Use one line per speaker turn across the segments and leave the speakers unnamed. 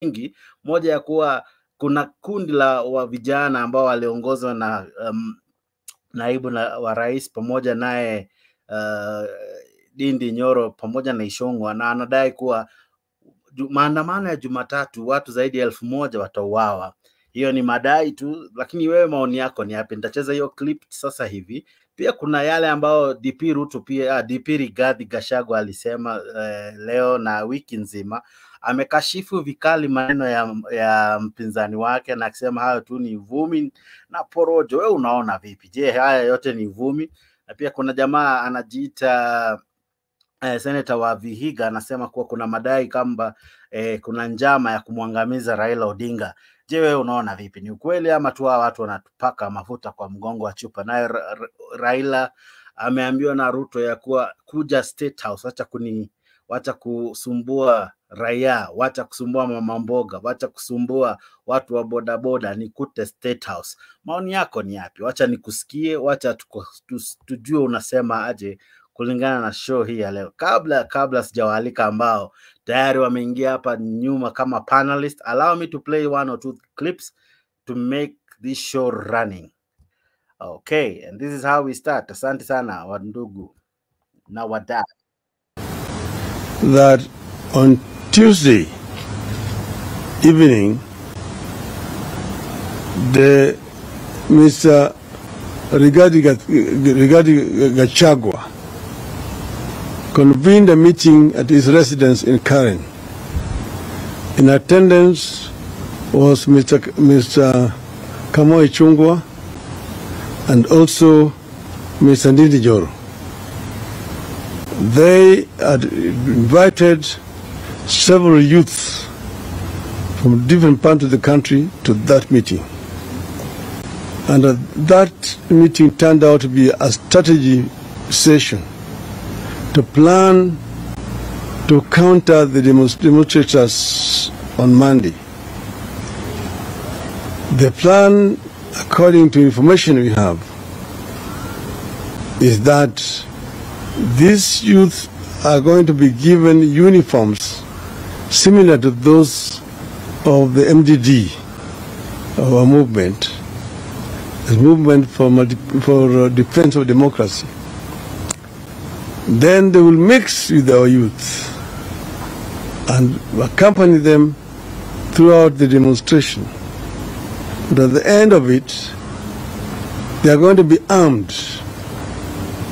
nyingi, moja ya kuwa kuna kundi la wa vijana ambao waliongozwa na naibu wa rais pamoja naye Dindi Nyoro pamoja na Ishongwa, na anadai kuwa maandamano ya Jumatatu watu zaidi ya 1000 watauawa. Hiyo ni madai tu, lakini wewe maoni yako ni yapi? Nitacheza hiyo clip sasa hivi. Pia kuna yale ambao DP Ruto pia DP Rigathi Gachagua alisema leo na wiki nzima. Amekashifu vikali maneno ya mpinzani wake na akisema hayo tu ni vumi na porojo. Wewe unaona vipi? Je, haya yote ni vumi? Na pia kuna jamaa anajiita Senator wa Vihiga anasema kuwa kuna madai kwamba kuna njama ya kumwangamiza Raila Odinga. Je, wewe unaona vipi? Ni ukweli ama tu watu wanatupaka mafuta kwa mgongo wa chupa? Naye Raila ameambiwa na Ruto ya kuwa kuja State House, wacha kusumbua raia, wacha kusumbua mama mboga, wacha kusumbua watu wa bodaboda, nikute State House. Maoni yako ni yapi? Wacha nikusikie, wacha tujue unasema aje kulingana na show hii ya leo. Kabla sijawaalika ambao tayari wameingia hapa nyuma kama panelist, allow me to play 1 or 2 clips to make this show running. Okay, and this is how we start. Asante sana wandugu na wadau.
That on Tuesday evening, the Mr. Rigathi Gachagua convened a meeting at his residence in Karen. In attendance was Mr. Kamau Ichung'wah and also Mr. Ndindi Nyoro. They had invited several youths from different parts of the country to that meeting. And that meeting turned out to be a strategy session to plan to counter the demonstrators on Monday. The plan, according to information we have, is that these youth are going to be given uniforms similar to those of the MDD, our movement, the movement for defense of democracy. Then they will mix with our youth and accompany them throughout the demonstration. But at the end of it, they are going to be armed.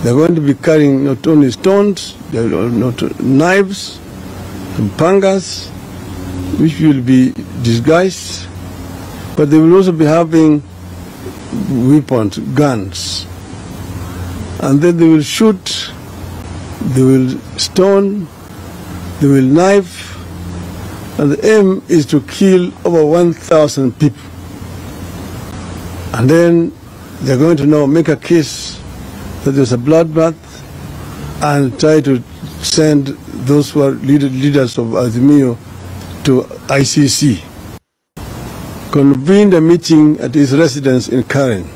They are going to be carrying not only stones, not knives, and pangas, which will be disguised, but they will also be having weapons, guns. And then they will shoot, they will stone, they will knife, and the aim is to kill over 1,000 people. And then they're going to now make a case that there's a bloodbath and try to send those who are leaders of Azimio to ICC. Convened a meeting at his residence in Karen.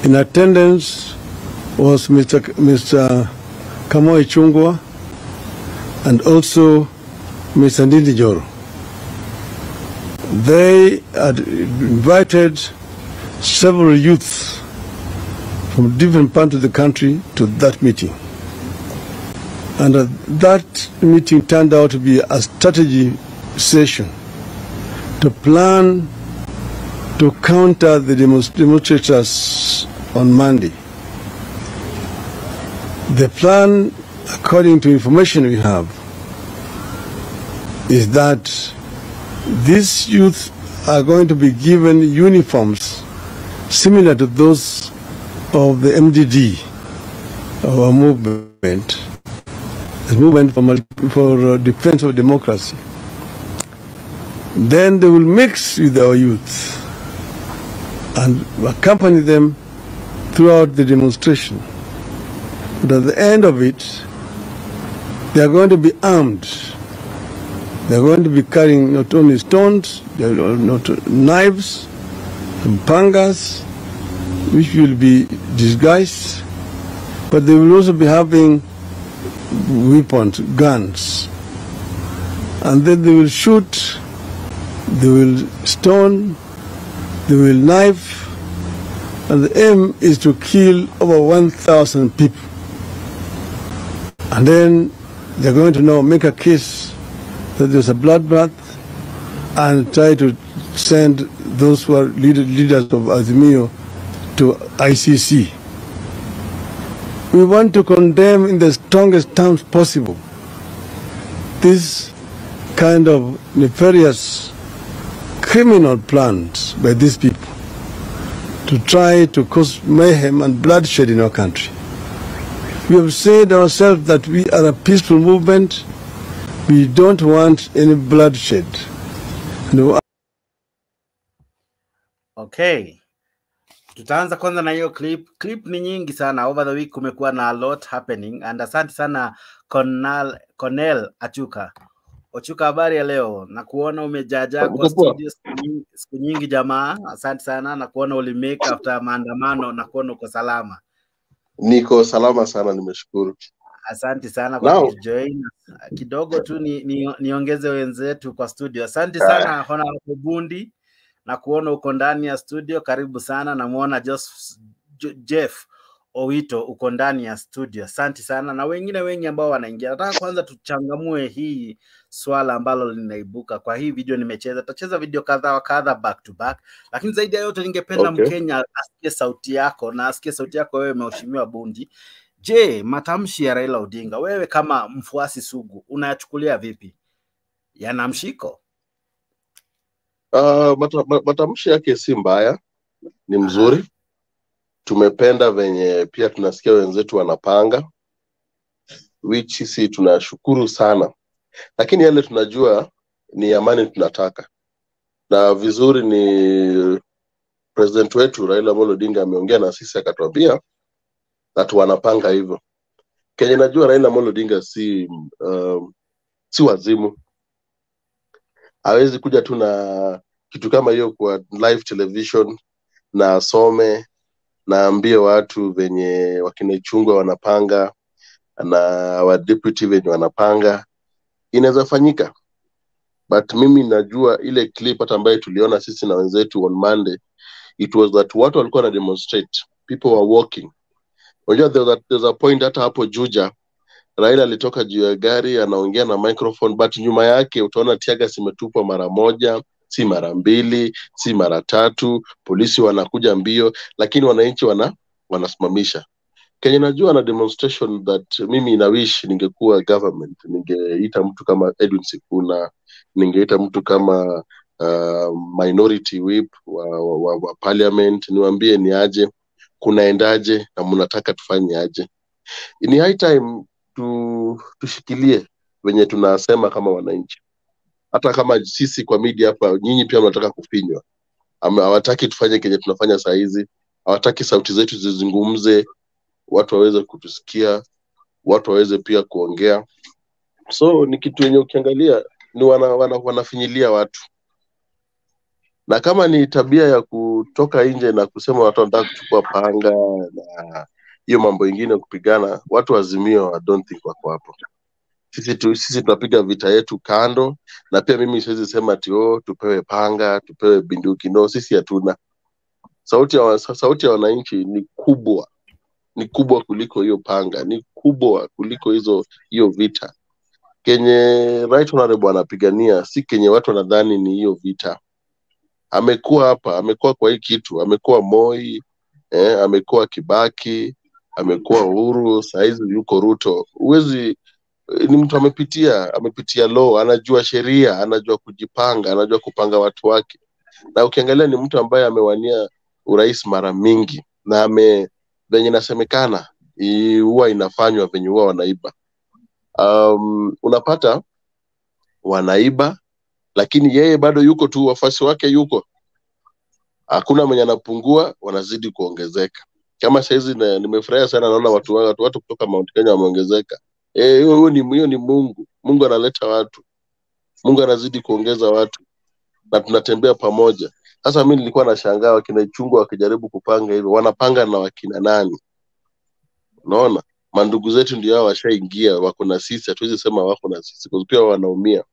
In attendance was Mr. Kamau Ichung'wah and also Mr. Ndindi Nyoro. They had invited several youths from different parts of the country to that meeting. And that meeting turned out to be a strategy session to plan to counter the demonstrators on Monday. The plan, according to information we have, is that these youth are going to be given uniforms similar to those of the MDD, our movement, the movement for defense of democracy. Then they will mix with our youth and accompany them throughout the demonstration. But at the end of it, they are going to be armed. They are going to be carrying not only stones, not knives, and pangas, which will be disguised, but they will also be having weapons, guns. and then they will shoot, they will stone, they will knife, and the aim is to kill over 1,000 people. And then they're going to now make a case that there's a bloodbath and try to send those who are leaders of Azimio to ICC. We want to condemn in the strongest terms possible this kind of nefarious criminal plans by these people to try to cause mayhem and bloodshed in our country. We have said ourselves that we are a peaceful movement. We don't want any bloodshed. No.
Okay. Tutaanza kwanza na hiyo clip. Clip ni nyingi sana. Over the week kumekuwa na a lot happening. And asante sana Cornel Achuka. Ochuka, habari ya leo? Na kuona umejaja kwa studio siku nyingi jamaa. Asante sana na kuona ulimake after maandamano na kuona uko salama.
Niko salama sana, nimeshukuru.
Asante sana kwa kujoin. Kidogo tu niongeze wenzetu kwa studio. Asante sana Honorable Bundi na kuona uko ndani ya studio. Karibu sana. Na muona Jeff Owito uko ndani ya studio. Asante sana na wengine wengi ambao wanaingia. Nataka kwanza tuchangamue hii swala ambalo linaibuka. Kwa hii video nimecheza, tutacheza video kadha wa kadha back to back. Lakini zaidi ya yote ningependa Mkenya asikie sauti yako na asikie sauti yako wewe Mheshimiwa Bundi. Je, matamshi ya Raila Odinga wewe kama mfuasi sugu unayachukulia vipi? Yana mshiko?
Matamshi yake si mbaya, ni mzuri. Tumependa venye pia tunasikia wenzetu wanapanga, which sisi tunashukuru sana. Lakini yale tunajua ni amani tunataka. Na vizuri ni president wetu Raila Odinga ameongea na sisi akatuambia that wanapanga hivyo. Kenya najua Raila Odinga si wazimu. Hawezi kuja tu na kitu kama hiyo kwa live television na asome na ambie watu venye wakinaichungwa wanapanga na wa deputy venye wanapanga. Inaweza fanyika. But mimi najua ile clip hata ambayo tuliona sisi na wenzetu on Monday, it was that watu walikuwa na demonstrate, people were walking. Unajua there's a point hata hapo Juja Raila alitoka juu ya gari anaongea na microphone, but nyuma yake utaona tiaga simetupwa mara moja, si mara mbili, si mara tatu, polisi wanakuja mbio, lakini wananchi wanasimamisha. Kenya najua na demonstration that mimi na wish ningekuwa government, ningeita mtu kama Edwin Sifuna, ningeita mtu kama minority whip wa parliament, niwaambie ni aje, kunaendaje na mnataka tufanye aje. Ni high time tushikilie wenye tunasema kama wananchi. Hata kama sisi kwa media hapa nyinyi pia mnataka kufinywa. Hawataki tufanye kenye tunafanya saa hizi. Hawataki sauti zetu zizungumze, watu waweze kutusikia, watu waweze pia kuongea. So ni kitu yenye ukiangalia ni wanafinyilia watu. Na kama ni tabia ya kutoka nje na kusema watu wanataka kuchukua panga na hiyo mambo ingine kupigana, watu Azimio I don't think wako hapo. Sisi tunapiga vita yetu kando, na pia mimi siwezi sema ati tupewe panga, tupewe binduki. No, sisi hatuna. Sauti ya wananchi ni kubwa. Ni kubwa kuliko hiyo panga, ni kubwa kuliko hiyo vita. Kenye Right Honorable anapigania si kenye watu wanadhani ni hiyo vita. Amekuwa hapa, amekuwa kwa hii kitu, amekuwa Moi, amekuwa Kibaki, amekuwa Uhuru, saizi yuko Ruto. Ni mtu amepitia law, anajua sheria, anajua kujipanga, anajua kupanga watu wake. Na ukiangalia ni mtu ambaye amewania urais mara mingi, na venye nasemekana huwa inafanywa venye huwa wanaiba. Unapata wanaiba, lakini yeye bado yuko tu, wafasi wake yuko. Hakuna mwenye anapungua, wanazidi kuongezeka. Kama saizi nimefurahia sana naona watu kutoka Mount Kenya wameongezeka. Hiyo ni Mungu. Mungu analeta watu. Mungu anazidi kuongeza watu. Na tunatembea pamoja. Sasa mimi nilikuwa nashangaa wakinaichungwa wakijaribu kupanga hivyo. Wanapanga na wakina nani? Unaona? Mandugu zetu ndio hao washaingia, wako na sisi, hatuwezi sema wako na sisi kwa pia wanaumia.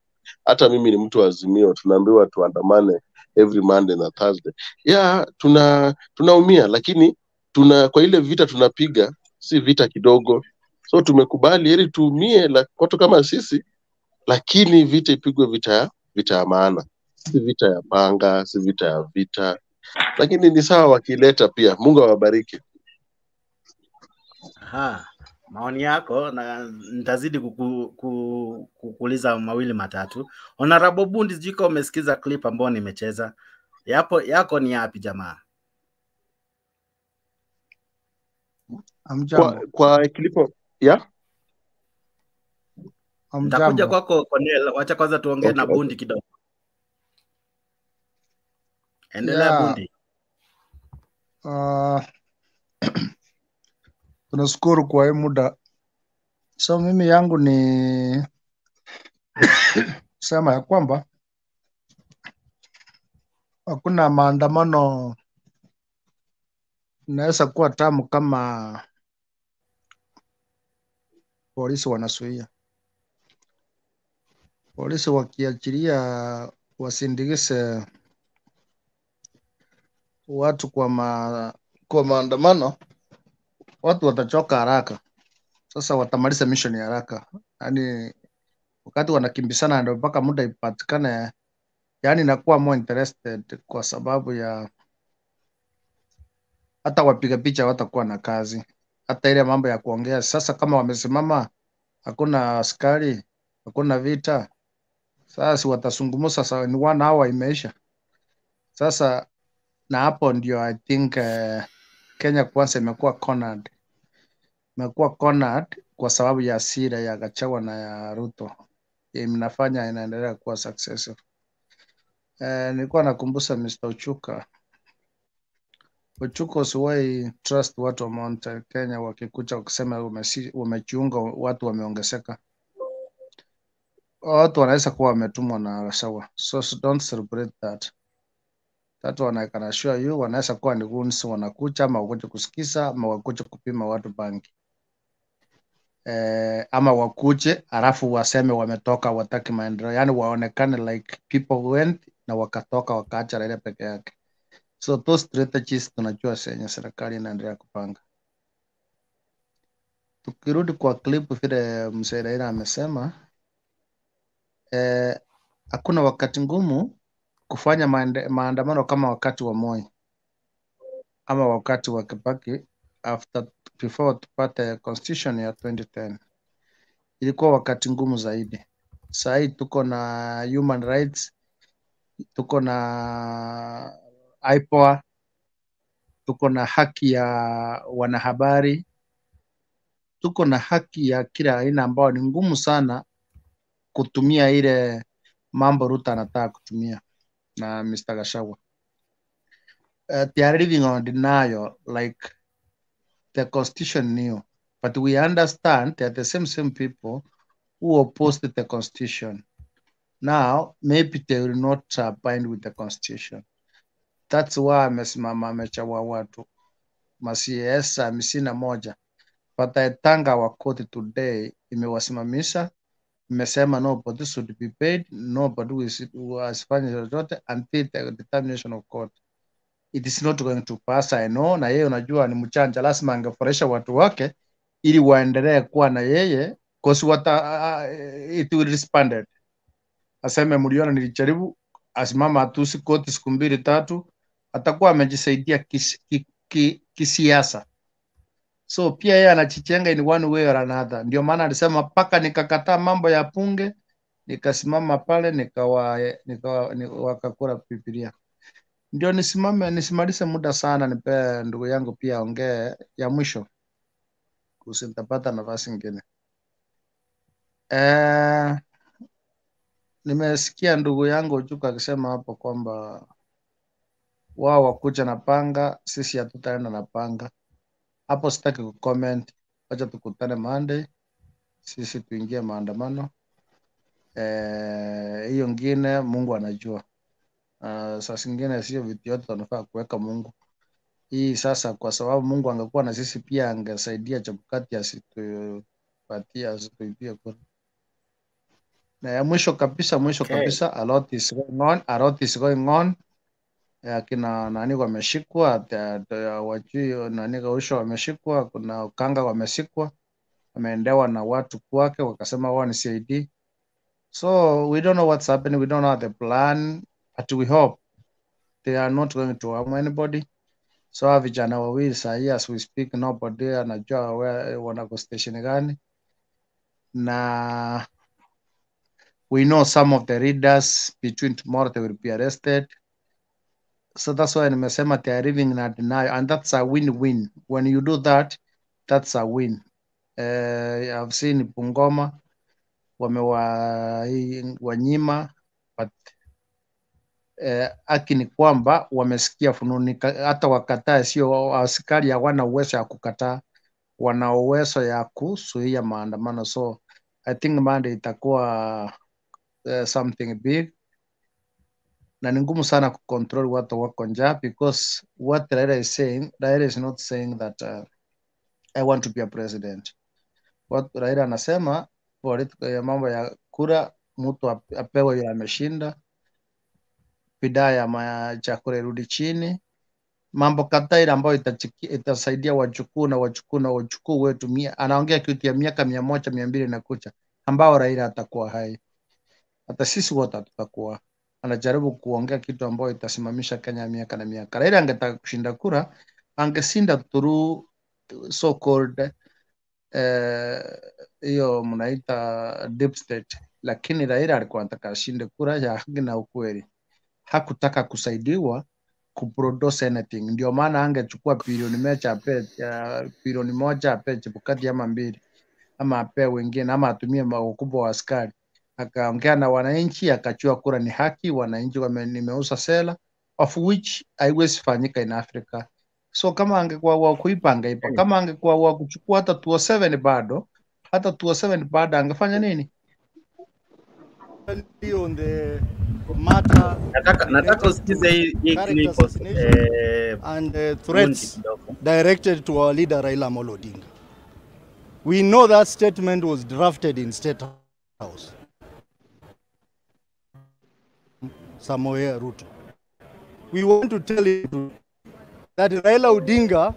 Hata mimi ni mtu wa Azimio, tunaambiwa tuandamane every Monday na Thursday. Tunaumia, lakini kwa ile vita tunapiga si vita kidogo, so tumekubali heri tuumie watu kama sisi, lakini vita ipigwe vita ya maana, si vita ya panga, si vita ya vita. Lakini ni sawa wakileta pia. Mungu awabariki.
Maoni yako, na nitazidi kukuuliza mawili matatu. Honorable Bundi, jiko umesikiza clip ambayo nimecheza. Yako ni yapi jamaa?
Kwa klipo
nitakuja kwako Cornel, wacha kwanza tuongee na Bundi kidogo. Endelea Bundi.
Tunashukuru kwa hii muda. So mimi yangu ni sema ya kwamba hakuna maandamano inaweza kuwa tamu kama polisi wanasuia. Polisi wakiachilia wasindikize watu kwa maandamano, watu watachoka haraka. Sasa watamaliza mission ya haraka. Yaani wakati wanakimbisana ndio mpaka muda ipatikane, yaani nakuwa more interested kwa sababu ya hata wapiga picha watakuwa na kazi. Hata ile mambo ya kuongea sasa, kama wamesimama, hakuna askari, hakuna vita, sasa si watazungumza. Sasa ni 1 hour imeisha. Sasa na hapo ndio I think Kenya kwanza imekuwa cornered. Kwa sababu ya hasira ya Gachagua na ya Ruto. Inafanya inaendelea kuwa successful. Nilikuwa nakumbusha Mr. Ochuka, usiwahi trust watu wa Mount Kenya wakikuja wakisema wamejiunga, watu wameongezeka. Watu wanaweza kuwa wametumwa na Gachagua. So don't celebrate that. That one I can assure you, wanaweza kuwa ni goons wanakuja, ama wakuja kusikiza, ama wakuja kupima watu banki. Ama wakuje alafu waseme wametoka, wataki maendeleo. Yaani waonekane like people went na wakatoka wakaacha Raila peke yake. So those strategies tunajua senye serikali inaendelea kupanga. Tukirudi kwa clip vile mzee Raila amesema, hakuna wakati ngumu kufanya maandamano kama wakati wa Moi ama wakati wa Kibaki before tupate constitution ya 2010. Ilikuwa wakati ngumu zaidi. Sasa hii tuko na human rights, tuko na IPOA, tuko na haki ya wanahabari, tuko na haki ya kila aina ambayo ni ngumu sana kutumia ile mambo Ruto anataka kutumia na Mr. Gachagua. They are living on denial like the constitution knew. But we understand that the same people who opposed the constitution, now maybe they will not bind with the constitution. That's why amesimama amechawa watu masiasa 51. But I thank our court today imewasimamisha, imesema nobody should be paid, nobody was fanya chochote until the determination of court. It is not going to pass, I know. Na yeye unajua ni mchanja, lazima angeforesha watu wake ili waendelee kuwa na yeye, because it will responded. Aseme mliona nilijaribu, asimama atusi koti siku 2-3, atakuwa amejisaidia kisiasa. So pia yeye anachichenga in one way or another. Ndio maana alisema paka nikakataa mambo ya punge, nikasimama pale wakakura Biblia. Ndio nisimalize muda sana, nipe ndugu yangu pia ongee ya mwisho. Kusitapata nafasi nyingine. Nimesikia ndugu yangu Ochuka akisema hapo kwamba wao wakuja na panga, sisi hatutaenda na panga. Hapo sitaki kucomment. Acha tukutane Monday, sisi tuingie maandamano. Hiyo ngine Mungu anajua. Saa zingine sio vitu yote tunafaa kuweka Mungu. Hii sasa kwa sababu Mungu angekuwa na sisi pia angesaidia Chebukati asitupatie kura. Na mwisho kabisa, a lot is going on. Kina nani wameshikwa, wajui nani Gausha wameshikwa, kuna Ukanga wameshikwa, wameendewa na watu kwake wakasema wao ni CID. So we don't know what's happening, we don't know the plan, but we hope they are not going to harm anybody. So vijana wawili sahi as we speak, nobody anajua wanako station gani, na we know some of the leaders between tomorrow they will be arrested. So that's why nimesema they are living in a denial, and that's a win-win. When you do that, that's a win. I've seen Bungoma wanyima, but haki ni kwamba wamesikia fununi, hata wakataa, sio askari hawana uwezo ya kukataa, wana uwezo ya kuzuia maandamano. So I think Monday itakuwa something big, na ni ngumu sana kucontrol watu wako njaa, because what Raila is saying, Raila is not saying that I want to be a president. What Raila anasema ya mambo ya kura, mtu apewe yule ameshinda, bidhaa ya chakula irudi chini, mambo kadhaa ile ambayo itasaidia wajukuu wetu. Anaongea kitu ya miaka 100 200 na kucha, ambao Raila atakuwa hai, hata sisi wote tutakuwa. Anajaribu kuongea kitu ambayo itasimamisha Kenya miaka na miaka. Raila angetaka kushinda kura, angeshinda through so called hiyo mnaita deep state, lakini Raila alikuwa anataka ashinde kura ya haki na ukweli. Hakutaka kusaidiwa kuproduce anything, ndio maana angechukua bilioni moja ape Chebukati ama 2, ama ape wengine, ama atumie ukubwa wa askari, akaongea na wananchi, akachua kura ni haki, wananchi nimeuza sela, of which haiwezi fanyika in Africa. So kama angekuwa wa kuipa angeipa, kama angekuwa wa kuchukua hata 207 bado, angefanya nini?
On the matter,
nataka usikize hii clip
and threats directed to our leader Raila Amolo Odinga. We know that statement was drafted in State House. Samoei Ruto. We want to tell you that Raila Odinga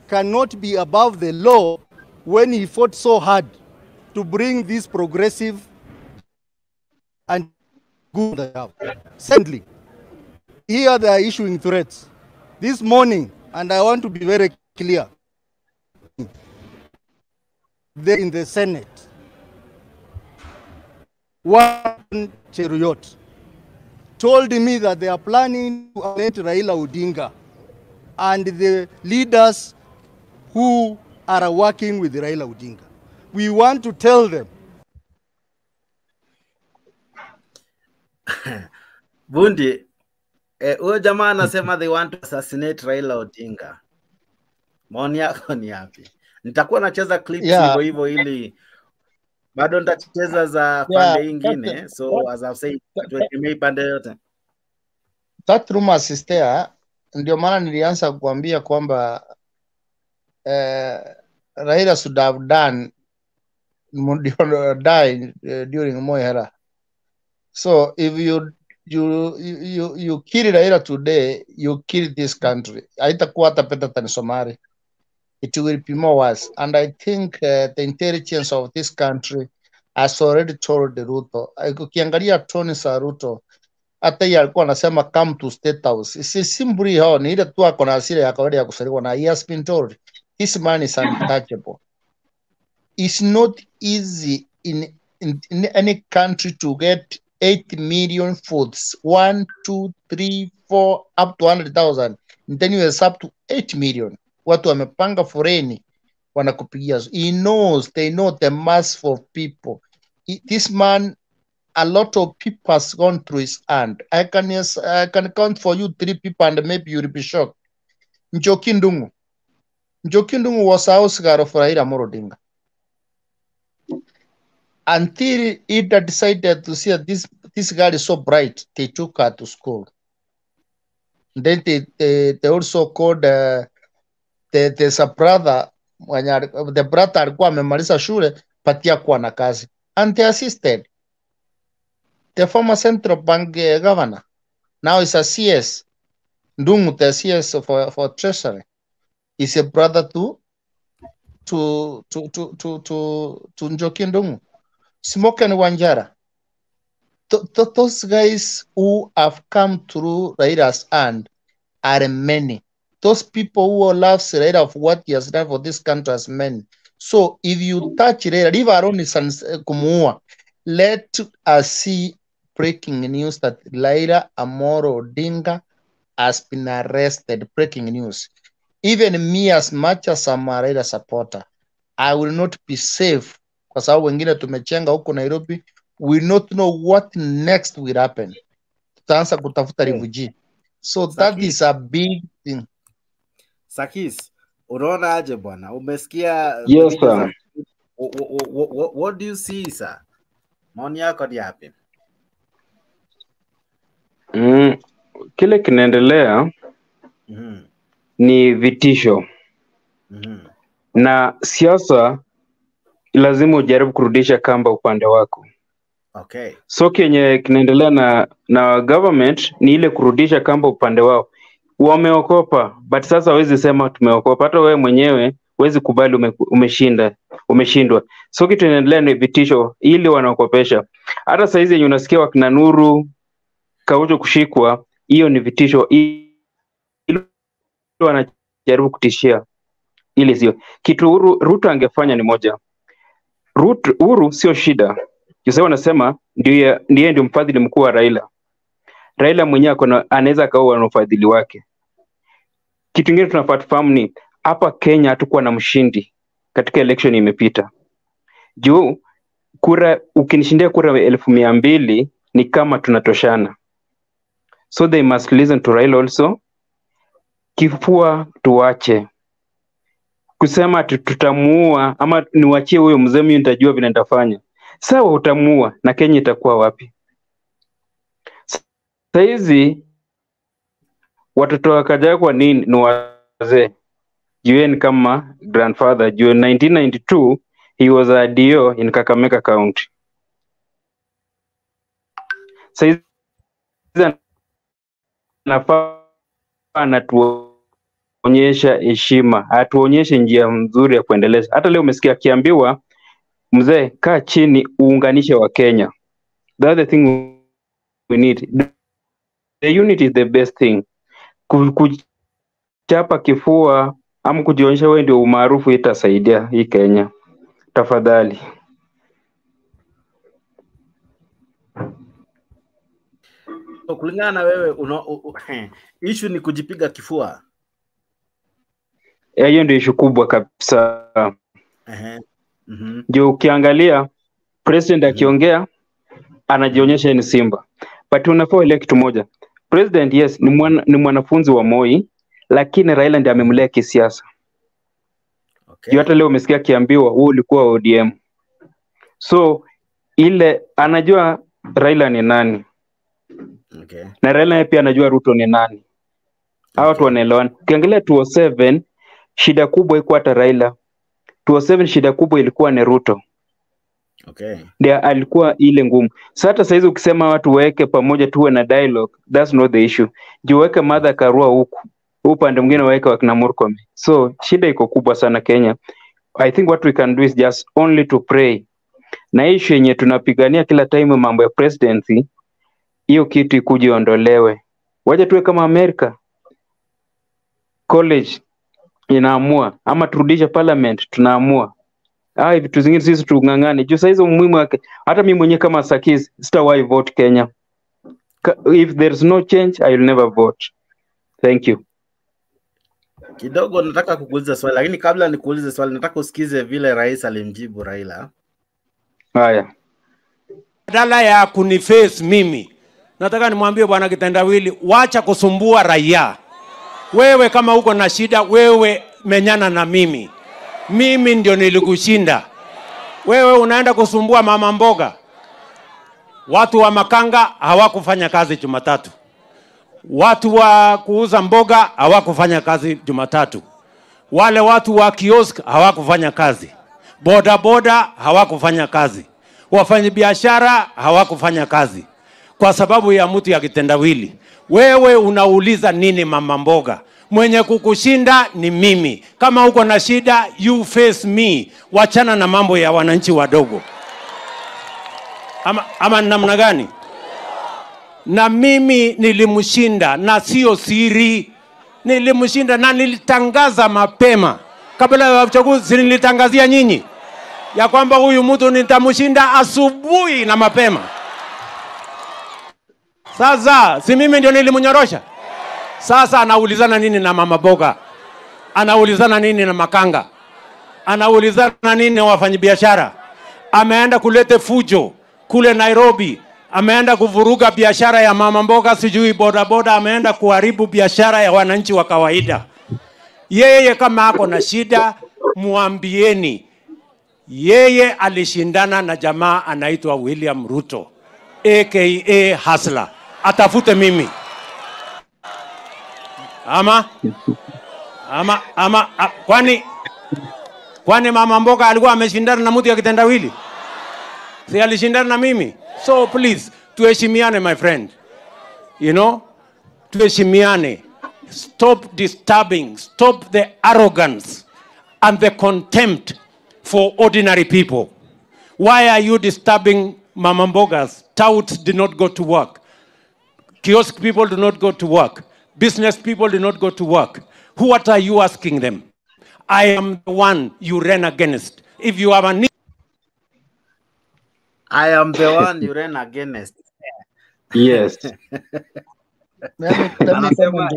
cannot be above the law when he fought so hard to bring this progressive and good they have. Secondly, here they are issuing threats. This morning, and I want to be very clear, they in the Senate, one Cheruyot told me that they are planning to elect Raila Odinga and the leaders who are working with Raila Odinga. We want to tell them.
Bundi, huyo jamaa anasema they want to assassinate Raila Odinga. Maoni yako ni yapi? Nitakuwa nacheza clips hivyo ili bado nitacheza za pande nyingine. So as I've said, tuwekemei pande yote.
That rumor is there. Ndio maana nilianza kuambia kwamba Raila should have died during Moi era. So if you kill Raila today, you kill this country. Haitakuwa hata better than Somali. It will be more worse. And I think the intelligence of this country has already told the Ruto. Ukiangalia tone za Ruto, hata yeye alikuwa anasema come to State House. Si simply hao, ni ile tu ako na hasira ya kawaida ya kusaliwa, na he has been told this man is untouchable. It's not easy in any country to get 8 million votes, 1, 2, 3, 4, up to 100,000. And then you have to 8 million. Watu wamepanga foreni wanakupigia. They know the mass of people. This man, a lot of people has gone through his hand. I can count for you 3 people and maybe you'll be shocked. Njoki Ndung'u was a house guard of Raila Amolo Odinga. Until he decided to see that this girl is so bright, they took her to school. Then they also called there's a brother, the brother alikuwa amemaliza shule patia kuwa na kazi, and they assisted. the former central bank governor. Now is a CS. Ndungu, the CS for treasury, is a brother to Njoki Ndungu. Smoke and Wanjara. Those guys who have come through Raida's hand are many. Those people who love Raida of what he has done for this country as many. So if you touch Raida, leave our own kumuua, let us see breaking news that Raila Amolo Odinga has been arrested. Breaking news. Even me, as much as I'm a Raila supporter, I will not be safe kwa sababu wengine tumechenga huko Nairobi. We not know what next will happen. Tutaanza kutafuta refugee. So that is a big thing.
Sakis, unaona aje bwana? Umesikia?
Yes, sir.
What do you see, sir? Maoni yako ni yapi?
Kile kinaendelea ni vitisho. Na siasa lazima ujaribu kurudisha kamba upande wako.
Okay.
So kenye kinaendelea na government ni ile kurudisha kamba upande wao. Wameokopa, but sasa hawezi sema tumeokopa. Hata wewe mwenyewe huwezi kubali umeshindwa. So kitu kinaendelea ni vitisho ili wanaokopesha. Hata saizi yenye unasikia wakina Nuru Kaujo kushikwa, hiyo ni vitisho ili wanajaribu kutishia. Ili sio kitu Ruto angefanya ni moja. Ruto sio shida. Kisa wanasema ndiye ndio mfadhili mkuu wa Raila. Raila mwenyewe anaweza kaua na ufadhili wake. Kitu kingine tunafaa tufahamu ni hapa Kenya hatakuwa na mshindi katika election imepita. Juu kura ukinishindia kura 200,000 ni kama tunatoshana. So they must listen to Raila also. Kifua tuache kusema tutamuua ama niwachie huyo mzee mimi nitajua vile nitafanya. Sawa, utamuua na Kenya itakuwa wapi? Saizi watoto wakaja kwa nini ni wazee? UN kama grandfather, juu 1992 he was a DO in Kakamega County. Saizi anafaa anatuonyesha heshima, atuonyeshe njia nzuri ya kuendeleza. Hata leo umesikia akiambiwa mzee kaa chini uunganishe wa Kenya. The other thing we need, the unity is the best thing. Kuchapa kifua ama kujionyesha wewe ndio umaarufu itasaidia hii Kenya. Tafadhali.
So kulingana na wewe issue ni kujipiga kifua.
Hiyo ndio issue kubwa kabisa. Ndio ukiangalia president akiongea anajionyesha ni simba. But unafaa ile kitu moja. President yes ni mwanafunzi wa Moi, lakini Raila ndiye amemlea kisiasa. Okay. Hata leo umesikia akiambiwa wewe ulikuwa ODM. So ile anajua Raila ni nani.
Okay.
Na Raila pia anajua Ruto ni nani. Hao watu wanaelewana. Ukiangalia 207 shida kubwa ilikuwa hata Raila. 207 shida kubwa ilikuwa ni Ruto.
Okay.
Ndio alikuwa ile ngumu. Sasa hata saizi ukisema watu weke pamoja tuwe na dialogue, that's not the issue. Jiweke Martha Karua huku. Upande mwingine waweke wakina Murkomen. So shida iko kubwa sana Kenya. I think what we can do is just only to pray. Na issue yenye tunapigania kila time mambo ya presidency, hiyo kitu ikujiondolewe. Waje tuwe kama Amerika. College inaamua ama turudishe parliament tunaamua. Vitu zingine sisi tungangane. Juu saizi umuhimu wake. Hata mimi mwenyewe kama Sakis sitawahi vote Kenya. If there's no change I will never vote. Thank you.
Kidogo nataka kukuuliza swali, lakini kabla nikuulize swali nataka usikize vile rais alimjibu Raila.
Haya.
Badala ya kuniface mimi, nataka nimwambie bwana Kitendawili, wacha kusumbua raia. Wewe kama uko na shida, wewe menyana na mimi. Mimi ndio nilikushinda. Wewe unaenda kusumbua mama mboga. Watu wa Makanga hawakufanya kazi Jumatatu. Watu wa kuuza mboga hawakufanya kazi Jumatatu. Wale watu wa kiosk hawakufanya kazi. Boda boda hawakufanya kazi. Wafanyabiashara hawakufanya kazi. kwa sababu ya mtu ya kitendawili. Wewe unauliza nini mama mboga? Mwenye kukushinda ni mimi. Kama uko na shida, you face me. Wachana na mambo ya wananchi wadogo. Ama namna gani? Na mimi nilimshinda, na sio siri. Nilimshinda na nilitangaza mapema. Kabla ya uchaguzi nilitangazia nyinyi ya kwamba huyu mtu nitamshinda asubuhi na mapema. Sasa si mimi ndio nilimnyorosha? Sasa anaulizana nini na mama boga? Anaulizana nini na makanga? Anaulizana nini na wafanyabiashara? Ameenda kulete fujo kule Nairobi. Ameenda kuvuruga biashara ya mama mboga, sijui boda boda, ameenda kuharibu biashara ya wananchi wa kawaida. Yeye kama ako na shida, muambieni. Yeye alishindana na jamaa anaitwa William Ruto, aka Hasla. Atafute mimi. Kwani mama mboga alikuwa ameshindana na mtu ya kitendawili? Si alishindana na mimi? So please, tuheshimiane my friend. You know, tuheshimiane. Stop disturbing, stop the arrogance and the contempt for ordinary people. Why are you disturbing mama mbogas? Touts did not go to work. Kiosk people do not go to work. Business people do not go to work. What are you asking them? I am the one you ran against. If you have a need,
I am the one you ran against.
Yes.
Anasema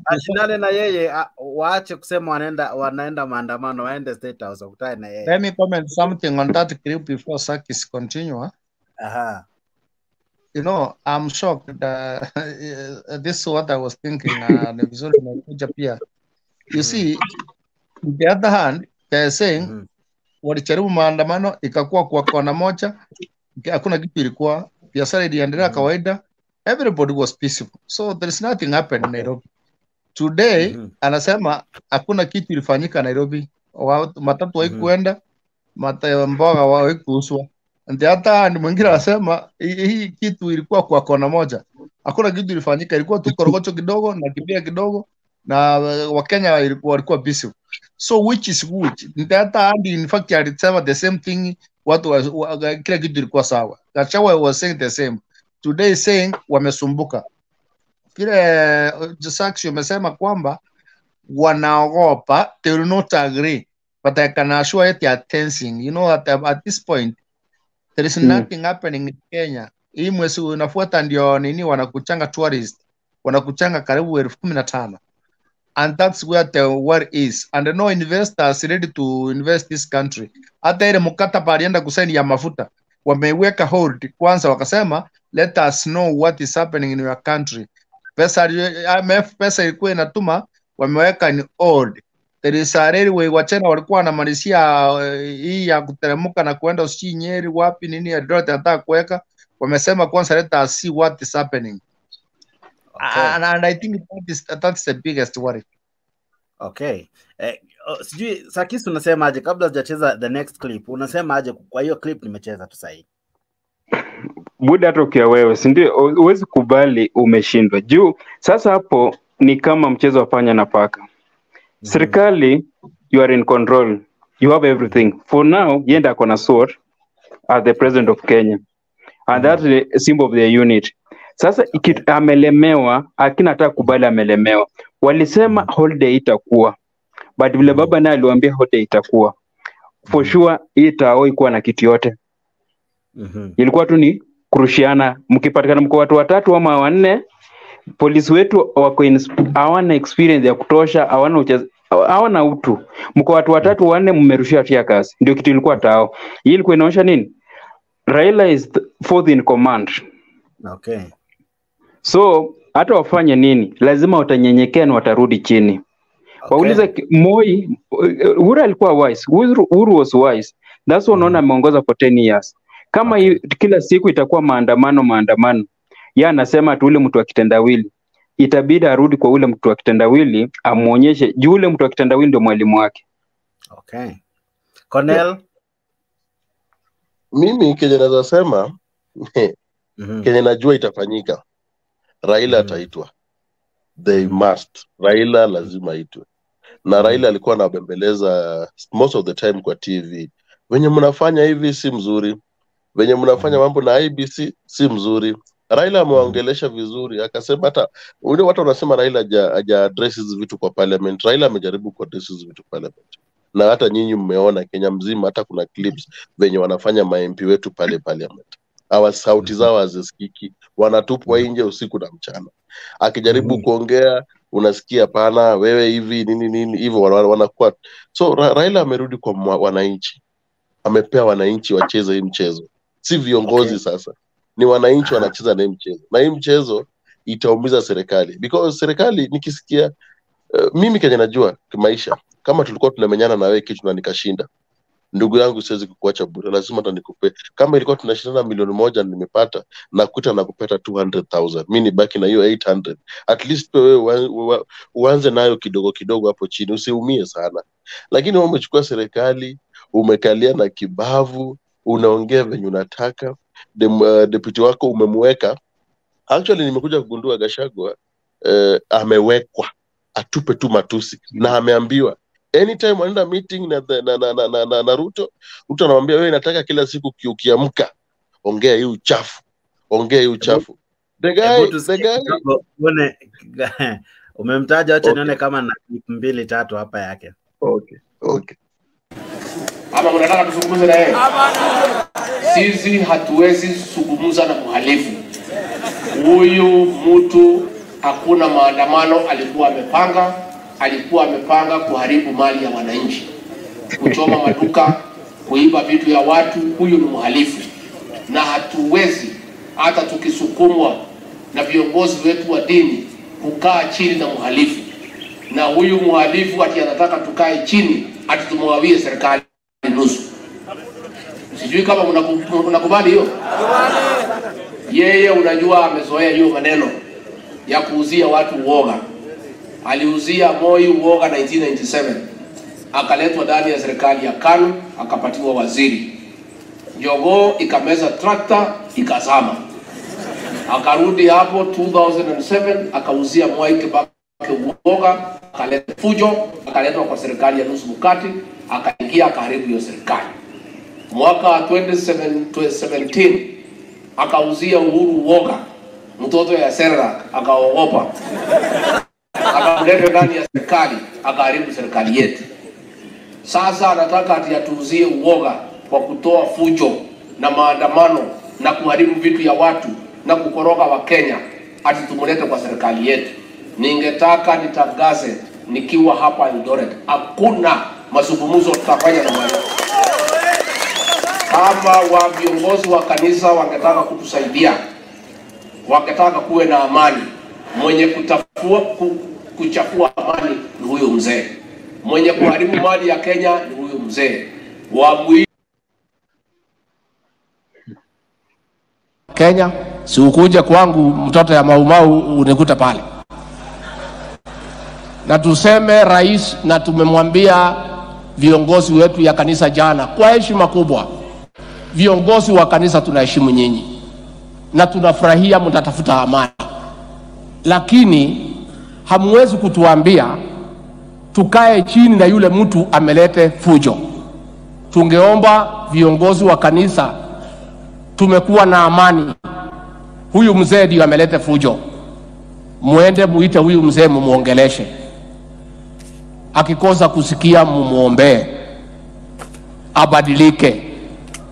ashindane na yeye, waache kusema wanaenda maandamano, waende State House wakutane na yeye.
Let me comment something on that clip before Sakis continue. You know, I'm shocked. This is what I was thinking. You see, on the other hand, they're saying, walicharibu maandamano, ikakuwa kwa kona moja, hakuna kitu ilikuwa, biashara iliendelea kawaida, everybody was peaceful. So there's nothing happened in Nairobi. Today, anasema, hakuna kitu ilifanyika Nairobi. Matatu haikuenda, mboga haikuuzwa. And the other hand, mwingine anasema hii kitu ilikuwa kwa kona moja. Hakuna kitu ilifanyika, ilikuwa tu korogocho kidogo na kibia kidogo na Wakenya walikuwa busy. So which is which? The other hand, in fact, alisema the same thing, kila kitu ilikuwa sawa. Gachagua was saying the same. Today saying wamesumbuka. Kile Saksi umesema kwamba wanaogopa, they will not agree, but I can assure you they are tensing. You know, at this point, there is nothing happening in Kenya. Hii mwezi unafuata ndio nini wanakuchanga tourist. Wanakuchanga karibu 15,000. And that's where the war is. And no investors ready to invest this country. Hata ile mkataba alienda kusaini ya mafuta. Wameweka hold. Kwanza wakasema, let us know what is happening in your country. Pesa ilikuwa inatuma, wameweka ni hold. There is a railway, Wachina walikuwa wanamalizia hii ya kuteremuka na kuenda usi Nyeri wapi nini ya dola nataka kuweka. Wamesema kwanza let us see what is happening. Okay. And I think that's the biggest worry.
Okay. Sijui Sakis unasema aje kabla hujacheza the next clip. Unasema aje kwa hiyo clip nimecheza tu sasa hivi.
Buda tokea wewe, si ndio? Huwezi kubali umeshindwa. Juu sasa hapo ni kama mchezo wa panya na paka. Serikali, you are in control. You have everything. For now, yenda kona sword as the president of Kenya. And that's the symbol of the unit. Sasa amelemewa, akina hata kubali amelemewa. Walisema holiday itakuwa. But vile baba naye aliwaambia holiday itakuwa. For sure, itakuwa na kitu yote. Ilikuwa tu ni kurushiana. Mkipatikana mko watu watatu ama wanne, polisi wetu wako hawana experience ya kutosha, hawana utu. Mko watu watatu wanne mmerushia tia kazi. Ndio kitu ilikuwa tao. Hii ilikuwa inaonyesha nini? Raila is fourth in command.
Okay.
So hata wafanye nini, lazima watanyenyekea na watarudi chini. Okay. Waulize Moi, Uhuru alikuwa wise. Uhuru was wise. That's why unaona ameongoza for 10 years. Kama kila siku itakuwa maandamano. Yeye anasema tu ule mtu wa kitendawili. Itabidi arudi kwa ule mtu wa kitendawili, amuonyeshe juu ule mtu wa kitendawili ndio mwalimu wake.
Okay. Cornell,
mimi kile naweza sema Kenye najua itafanyika, Raila ataitwa. They must. Raila lazima aitwe. Na Raila alikuwa anabembeleza most of the time kwa TV. Wenye mnafanya hivi si mzuri. Wenye mnafanya mambo na IBC si mzuri. Raila amewaongelesha vizuri, akasema hata wale watu wanasema Raila haja address hizi vitu kwa parliament. Raila amejaribu ku address hizi vitu parliament. Na hata nyinyi mmeona Kenya mzima, hata kuna clips venye wanafanya ma-MP wetu pale parliament. Hawa sauti zao hazisikiki, wanatupwa nje usiku na mchana. Akijaribu kuongea unasikia pana wewe hivi nini hivyo wanakuwa. So Raila amerudi kwa wananchi. Amepea wananchi wacheze hii mchezo. Si viongozi sasa. Ni wananchi wanacheza na hii mchezo. Na hii mchezo itaumiza serikali. Because serikali nikisikia mimi Kenya najua kimaisha, kama tulikuwa tunamenyana na wewe kitu na nikashinda, ndugu yangu siwezi kukuacha bure, lazima hata nikupe. Kama ilikuwa tunashindana milioni 1 nimepata, nakuita na kupeta 200,000, mimi nibaki na hiyo 800. At least wewe uanze nayo kidogo kidogo hapo chini, usiumie sana. Lakini wewe umechukua serikali, umekalia na kibavu, unaongea venye unataka, deputy wako umemweka. Actually nimekuja kugundua Gachagua amewekwa atupe tu matusi, na ameambiwa anytime wanaenda meeting na Ruto anamwambia wewe nataka kila siku ukiamka ongea hii uchafu, ongea hii uchafu. The guy
umemtaja, acha nione kama na 2-3 hapa yake.
Okay.
Ama mnataka tuzungumze na yeye? Sisi hatuwezi kuzungumza na mhalifu. Huyu mtu hakuna maandamano alikuwa amepanga kuharibu mali ya wananchi, kuchoma maduka, kuiba vitu ya watu. Huyu ni mhalifu, na hatuwezi hata tukisukumwa na viongozi wetu wa dini kukaa chini na mhalifu. Na huyu mhalifu ati anataka tukae chini ati tumwawie serikali nusu. Sijui kama mnakubali hiyo. Yeye unajua amezoea hiyo maneno ya kuuzia watu uoga. Aliuzia Moi uoga 1997. Akaletwa ndani ya serikali ya KANU, akapatiwa waziri. Jogoo ikameza trakta, ikazama. Akarudi hapo 2007, akauzia Moi Kibaki uoga, akaleta fujo, akaletwa kwa serikali ya nusu mkati, akaingia akaharibu hiyo serikali. Mwaka 2017 akauzia Uhuru uoga, mtoto ya Serra akaogopa, akamleta ndani ya serikali, akaharibu serikali yetu. Sasa anataka ati atuuzie uoga kwa kutoa fujo na maandamano na kuharibu vitu ya watu na kukoroga wa Kenya, ati tumulete kwa serikali yetu. Ningetaka nitangaze nikiwa hapa Eldoret, hakuna mazungumzo tutafanya na wao. Kama wa viongozi wa kanisa wangetaka kutusaidia, wangetaka kuwe na amani, mwenye kuchafua amani ni huyo mzee. Mwenye kuharibu mali ya Kenya ni huyo mzee.
Kenya, si ukuje kwangu mtoto ya Maumau unikuta pale. Na tuseme rais, na tumemwambia viongozi wetu ya kanisa jana kwa heshima kubwa, viongozi wa kanisa tunaheshimu nyinyi na tunafurahia mtatafuta amani, lakini hamwezi kutuambia tukae chini na yule mtu amelete fujo. Tungeomba viongozi wa kanisa, tumekuwa na amani, huyu mzee ndio amelete fujo, muende muite huyu mzee mumuongeleshe, akikosa kusikia mumuombe abadilike,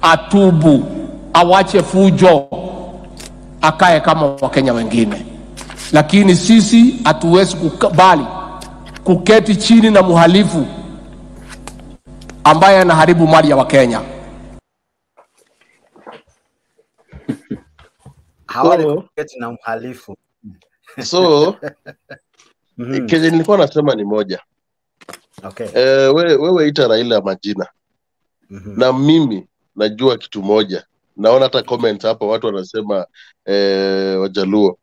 atubu, awache fujo, akae kama Wakenya wengine. Lakini sisi hatuwezi kukubali kuketi chini na muhalifu ambaye anaharibu mali ya Wakenya.
Hawali kuketi na mhalifu.
So Kenya nilikuwa nasema ni moja.
Okay.
Wewe ita Raila majina. Na mimi najua kitu moja. Naona hata comment hapa watu wanasema Wajaluo.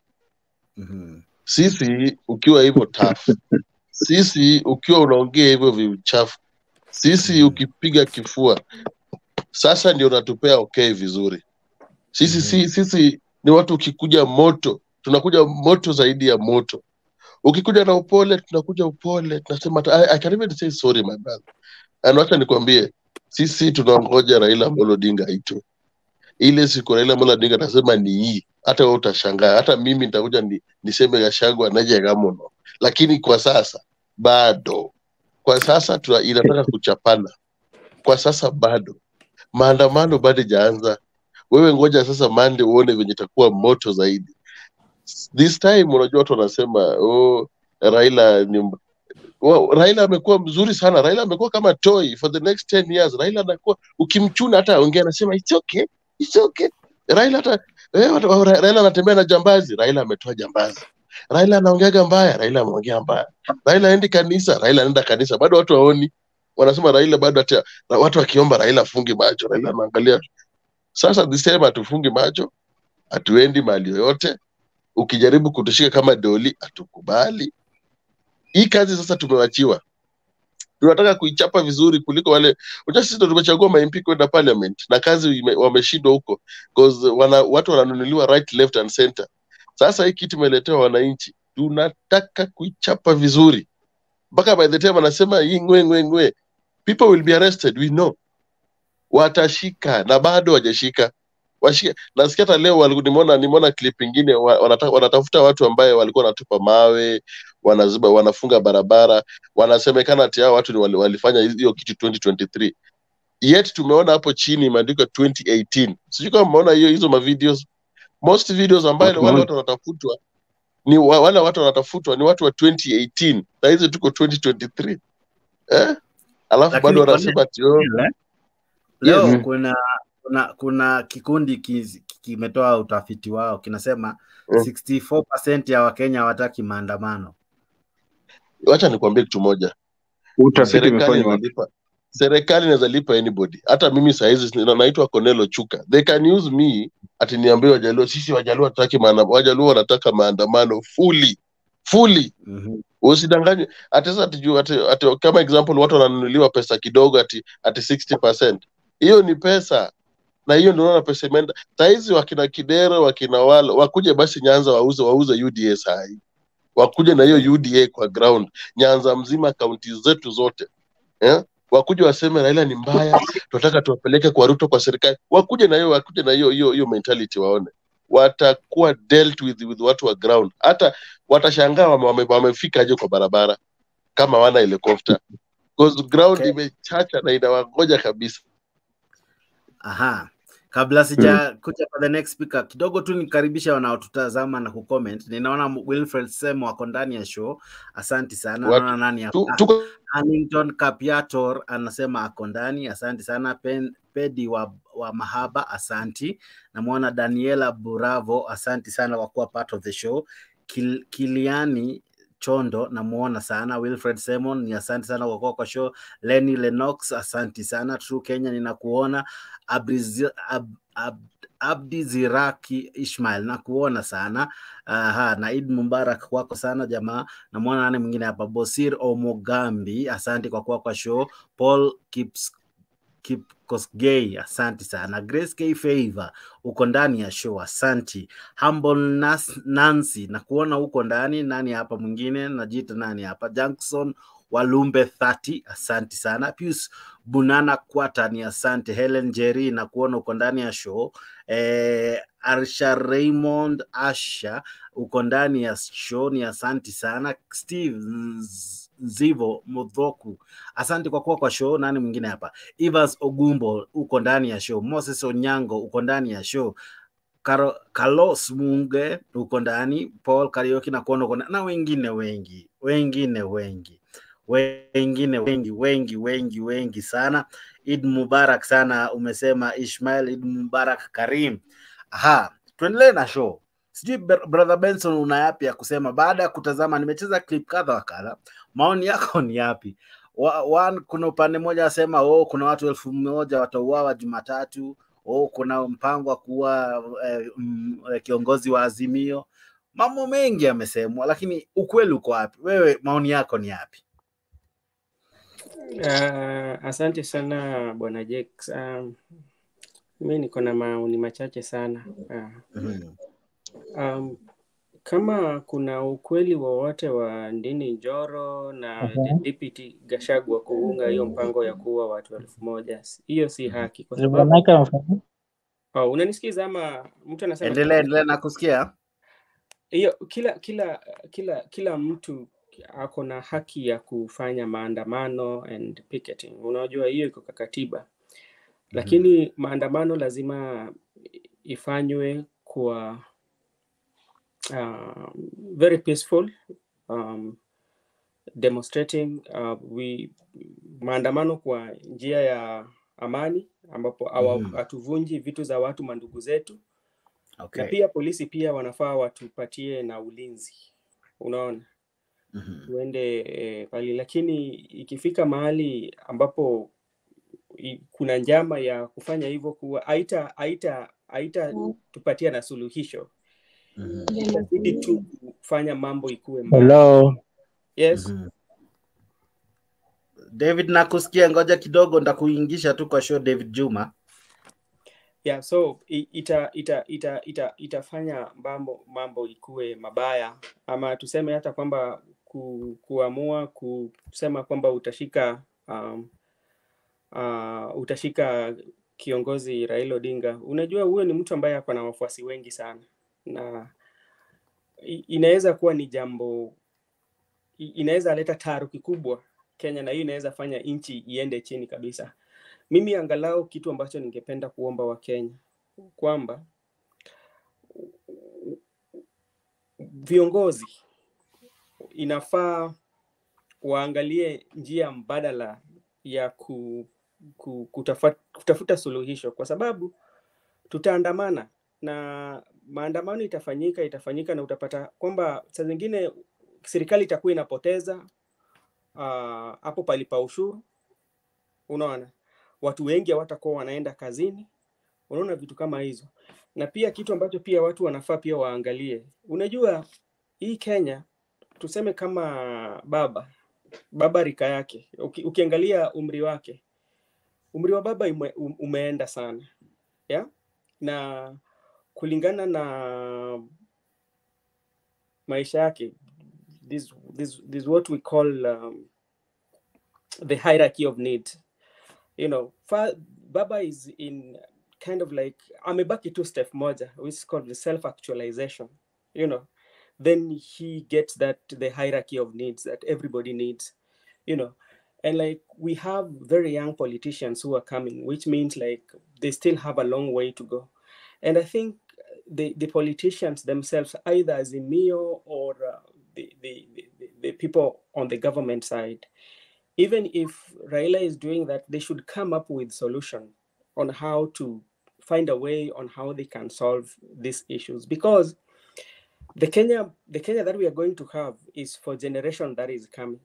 Sisi ukiwa hivyo tough, sisi ukiwa unaongea hivyo viuchafu, sisi ukipiga kifua, sasa ndio natupea okay vizuri. Sisi ni watu ukikuja moto, tunakuja moto zaidi ya moto. Ukikuja na upole, tunakuja upole. Tunasema I can even say sorry my brother. And wacha nikwambie, sisi tunangoja Raila Amolo Odinga aitwe. Ile siku Raila Amolo Odinga atasema ni hii, hata wewe utashangaa. Hata mimi nitakuja niseme Gachagua anaje gamono. Lakini kwa sasa bado. Kwa sasa inataka kuchapana. Kwa sasa bado. Maandamano bado hajaanza. Wewe ngoja sasa Mande uone venye itakuwa moto zaidi. This time unajua watu wanasema Raila Raila amekuwa mzuri sana. Raila amekuwa kama toy for the next 10 years. Raila anakuwa ukimchuna hata ongea anasema it's okay. Raila hata Raila anatembea na jambazi. Raila ametoa jambazi. Raila anaongeaga mbaya. Raila ameongea mbaya. Raila aendi kanisa. Raila anaenda kanisa. Bado watu waoni. Wanasema Raila bado hata watu wakiomba Raila afunge macho. Raila anaangalia. Sasa this time atufungi macho. Atuendi mahali yoyote. Ukijaribu kutushika kama doli atukubali. Hii kazi sasa tumewachiwa. Tunataka kuichapa vizuri kuliko wale. Unajua sisi ndio tumechagua ma-MP kwenda parliament na kazi wameshindwa huko because watu wananunuliwa right, left and center. Sasa hii kitu imeletewa wananchi. Tunataka kuichapa vizuri. Mpaka by the time wanasema hii ngwe. People will be arrested, we know. Watashika na bado hawajashika. Nasikia hata leo nimeona clip nyingine wanatafuta watu ambaye walikuwa wanatupa mawe, wanafunga barabara, wanasemekana ati hao watu ni walifanya hiyo kitu 2023. Yet tumeona hapo chini imeandikwa 2018. Sijui kama umeona hizo ma videos. Most videos ambaye wale watu wanatafutwa ni wale watu wanatafutwa ni watu wa 2018. Na hizo tuko 2023. Alafu bado wanasema ati
leo yes. Kuna kikundi kimetoa utafiti wao kinasema 64% ya Wakenya hawataki maandamano.
Wacha nikwambie kitu moja.
Utafiti umefanywa.
Serikali inaweza lipa anybody. Hata mimi saa hizi naitwa Cornelo Chuka. They can use me ati niambie Wajaluo, sisi Wajaluo hataki maandamano. Wajaluo wanataka maandamano fully. Usidanganye. Ati kama example watu wananunuliwa pesa kidogo ati 60%. Hiyo ni pesa. Na hiyo ndio unaona pesa imeenda. Saizi wakina Kidero, wakina wale wakuje basi Nyanza wauze UDA sahi. Wakuje na hiyo UDA kwa ground. Nyanza mzima kaunti zetu zote. Wakuje waseme Raila ni mbaya, tunataka tuwapeleke kwa Ruto kwa serikali. Wakuje na hiyo mentality waone. Watakuwa dealt with watu wa ground. Hata watashangaa wamefika aje kwa barabara kama wana helicopter. Because ground imechacha na inawangoja kabisa.
Aha. Kabla sija kuja kwa the next speaker, kidogo tu nikaribisha wanaotutazama na kucomment. Ninaona Wilfred Semo wako ndani ya show. Asante sana. Naona nani hapa? Annington Kapiator anasema ako ndani. Asante sana. Pedi wa Mahaba, asante. Namuona Daniela Buravo, asante sana kwa kuwa part of the show. Kiliani Chondo namuona sana. Wilfred Simon ni asante sana kwa kuwa kwa show. Lenny Lennox asante sana. True Kenya ninakuona. Abdi Ziraki Ishmael nakuona sana. Na Eid Mubarak kwako sana jamaa. Namuona nani mwingine hapa? Bosir Omogambi asante kwa kuwa kwa show. Paul Kosgei asante sana. Grace K Favor uko ndani ya show asante. Humble Nancy na kuona uko ndani. Nani hapa mwingine? Najiita nani hapa? Jackson Walumbe 30 asante sana. Pius Bunana Kwata ni asante. Helen Jerry na kuona uko ndani ya show. Arsha Raymond Asha uko ndani ya show ni asante sana. Steve Zivo Mudhoku asante kwa kuwa kwa show. Nani mwingine hapa? Evans Ogumbo uko ndani ya show. Moses Onyango uko ndani ya show. Carlos Munge uko ndani. Paul Karioki na kuona uko na wengine wengi sana. Eid Mubarak sana umesema Ishmael. Eid Mubarak Karim. Tuendelee na show. Sijui brother Benson una yapi ya kusema baada ya kutazama? Nimecheza clip kadha wakala. Maoni yako ni yapi? Kuna upande mmoja asema kuna watu 1000 watauawa Jumatatu. Kuna mpango wa kuwa kiongozi wa Azimio. Mambo mengi yamesemwa, lakini ukweli uko wapi? Wewe maoni yako ni yapi?
Asante sana bwana Jex. Mimi niko na maoni machache sana. Kama kuna ukweli wowote wa Ndini Njoro na the deputy Gachagua kuunga hiyo mpango ya kuua watu 1,000, hiyo si haki, kwa sababu unanisikiza ama mtu anasema?
Endelea na kusikia.
Hiyo kila mtu ako na haki ya kufanya maandamano and picketing. Unajua hiyo iko kwa katiba. Lakini maandamano lazima ifanywe kwa very peaceful, demonstrating maandamano kwa njia ya amani, ambapo hatuvunji vitu za watu, mandugu zetu.
Okay.
Na pia polisi pia wanafaa watupatie na ulinzi, unaona. Tuende pale, lakini ikifika mahali ambapo kuna njama ya kufanya hivyo, kuwa haita tupatia na suluhisho. Itabidi tu kufanya mambo ikuwe mbaya.
Hello.
Yes.
David, nakusikia, ngoja kidogo ndakuingisha tu kwa show David Juma.
Yeah, so itafanya mambo ikuwe mabaya, ama tuseme hata kwamba kuamua kusema kwamba utashika kiongozi Raila Odinga. Unajua huyo ni mtu ambaye ako na wafuasi wengi sana, na inaweza kuwa ni jambo, inaweza leta taharuki kubwa Kenya, na hiyo inaweza fanya nchi iende chini kabisa. Mimi angalau kitu ambacho ningependa kuomba wa Kenya kwamba viongozi inafaa waangalie njia mbadala ya kutafuta suluhisho, kwa sababu tutaandamana na maandamano itafanyika na utapata kwamba saa zingine serikali itakuwa inapoteza hapo palipa ushuru, unaona. Watu wengi hawatakuwa wanaenda kazini, unaona, vitu kama hizo. Na pia kitu ambacho pia watu wanafaa pia waangalie, unajua hii Kenya, tuseme kama baba rika yake, ukiangalia umri wa baba umeenda sana, yeah? Na kulingana na maisha yake, this what we call the hierarchy of needs. You know, baba is in kind of like amebaki two step moja, which is called the self-actualization, you know. Then he gets the hierarchy of needs that everybody needs, you know. And like we have very young politicians who are coming, which means like they still have a long way to go. And I think the politicians themselves, either Azimio or the people on the government side, even if Raila is doing that, they should come up with solution on how to find a way on how they can solve these issues. Because the Kenya that we are going to have is for generation that is coming.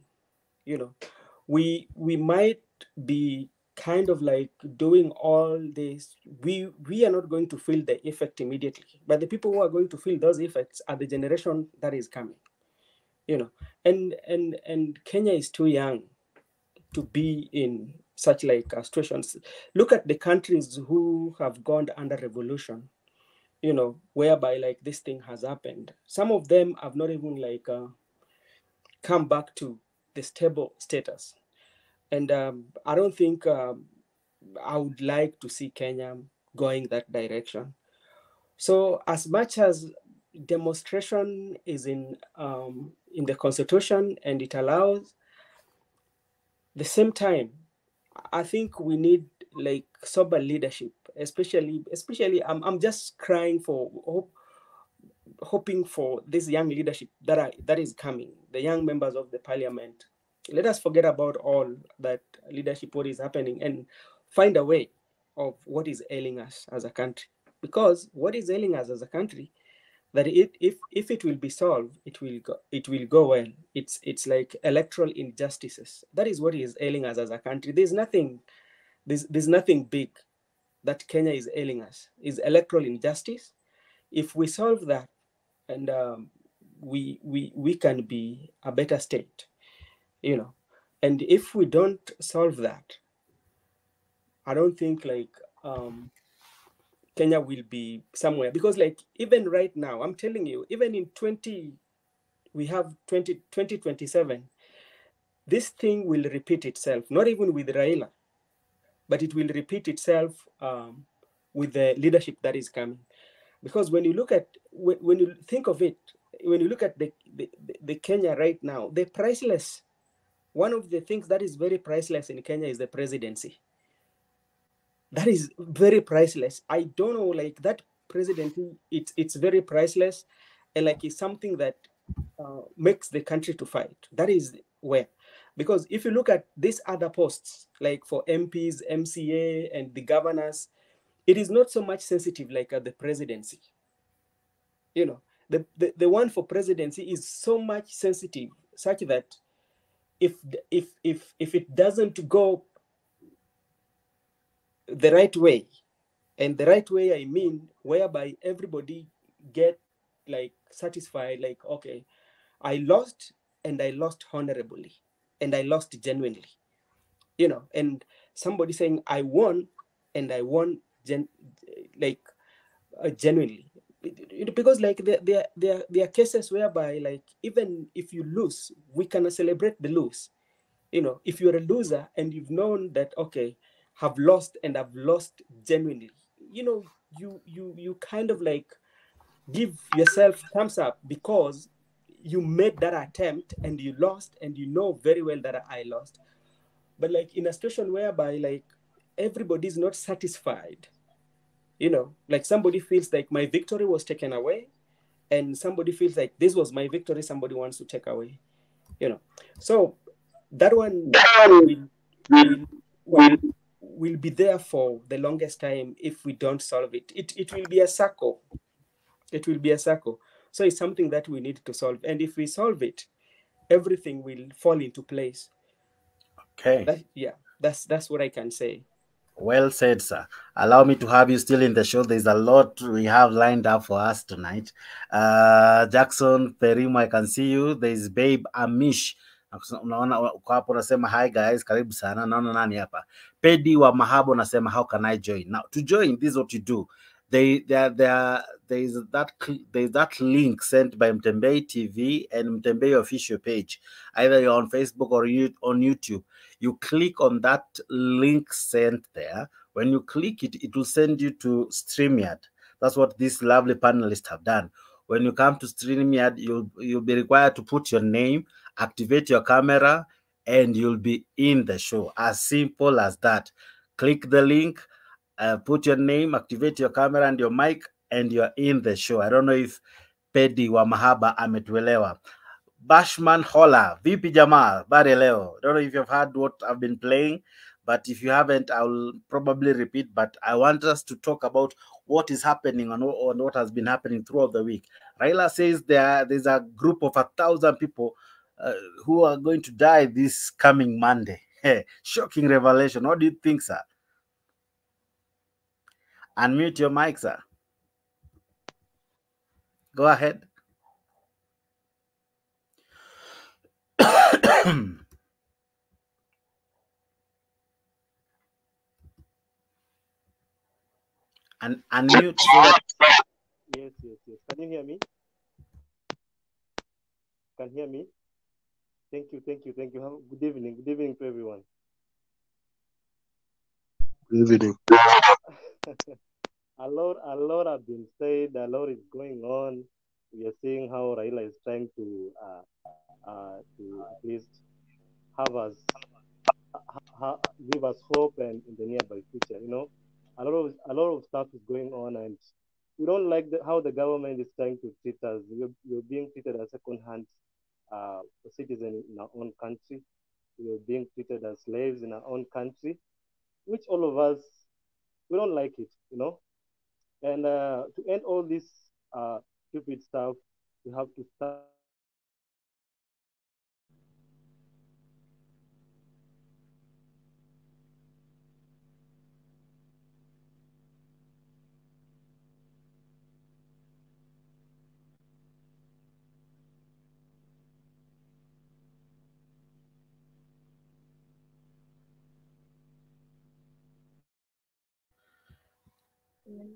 You know, we might be kind of like doing all this. We are not going to feel the effect immediately, but the people who are going to feel those effects are the generation that is coming. You know, and Kenya is too young to be in such like situations. Look at the countries who have gone under revolution, you know, whereby like this thing has happened. Some of them have not even like come back to the stable status. And I don't think I would like to see Kenya going that direction. So as much as demonstration is in the Constitution and it allows, the same time, I think we need like sober leadership, especially I'm just crying for hoping for this young leadership that is coming, the young members of the parliament. Let us forget about all that leadership, what is happening, and find a way of what is ailing us as a country. Because what is ailing us as a country, that if it will be solved, it will go well. It's like electoral injustices. That is what is ailing us as a country. There's nothing big that Kenya is ailing us. Is electoral injustice. If we solve that, and we can be a better state, you know. And if we don't solve that, I don't think like Kenya will be somewhere, because like even right now, I'm telling you, even in 2027, this thing will repeat itself, not even with Raila, but it will repeat itself with the leadership that is coming. Because when you look at, when you think of it, when you look at the Kenya right now, the priceless, one of the things that is very priceless in Kenya is the presidency. That is very priceless. I don't know, like that presidency, it's very priceless, and like it's something that makes the country to fight. That is where, because if you look at these other posts, like for MPs, MCA, and the governors, it is not so much sensitive like the presidency. You know, the one for presidency is so much sensitive, such that if it doesn't go the right way, and the right way I mean whereby everybody get like satisfied, like, okay, I lost, and I lost honorably, and I lost genuinely, you know, and somebody saying I won, and I won genuinely. Because like there are cases whereby, like, even if you lose, we can celebrate the lose. You know, if you're a loser and you've known that, okay, have lost, and I've lost genuinely, you know, you kind of like give yourself thumbs up, because you made that attempt and you lost, and you know very well that I lost. But like in a situation whereby like everybody's not satisfied, you know, like somebody feels like my victory was taken away, and somebody feels like this was my victory, somebody wants to take away, you know. So that one will, will, will be there for the longest time if we don't solve it. It will be a circle. It will be a circle. So it's something that we need to solve. And if we solve it, everything will fall into place.
Okay.
That's what I can say.
Well said, sir. Allow me to have you still in the show. There's a lot we have lined up for us tonight. Jackson Perimo, I can see you. There's Babe Amish. Unaona uko hapo, unasema hi guys, karibu sana. Naona nani hapa? Pedi wa Mahabo unasema how can I join? Now to join, this is what you do. There's that link sent by Mutembei TV and Mutembei official page. Either you're on Facebook or on YouTube. You click on that link sent there. When you click it, it will send you to StreamYard. That's what these lovely panelists have done. When you come to StreamYard, you'll be required to put your name, activate your camera, and you'll be in the show. As simple as that. Click the link, put your name, activate your camera and your mic, and you're in the show. I don't know if Pedi wa Mahaba ametuelewa. Bashman Holla, vipi jamaa, bari leo. Don't know if you've heard what I've been playing, but if you haven't, I'll probably repeat. But I want us to talk about what is happening on what has been happening throughout the week. Raila says there's a group of 1,000 people who are going to die this coming Monday. Hey, shocking revelation. What do you think, sir? Unmute your mic, sir. Go ahead. And unmute.
Yes. Can you hear me? Can hear me? Thank you. Good evening to everyone.
Good evening.
A lot have been said. A lot is going on. We are seeing how Raila is trying to at least have us give us hope and in the nearby future. You know, a lot of stuff is going on, and we don't like how the government is trying to treat us. We're being treated as second-hand citizens in our own country. We're being treated as slaves in our own country, which all of us, we don't like it, you know. And to end all this stupid stuff, we have to start.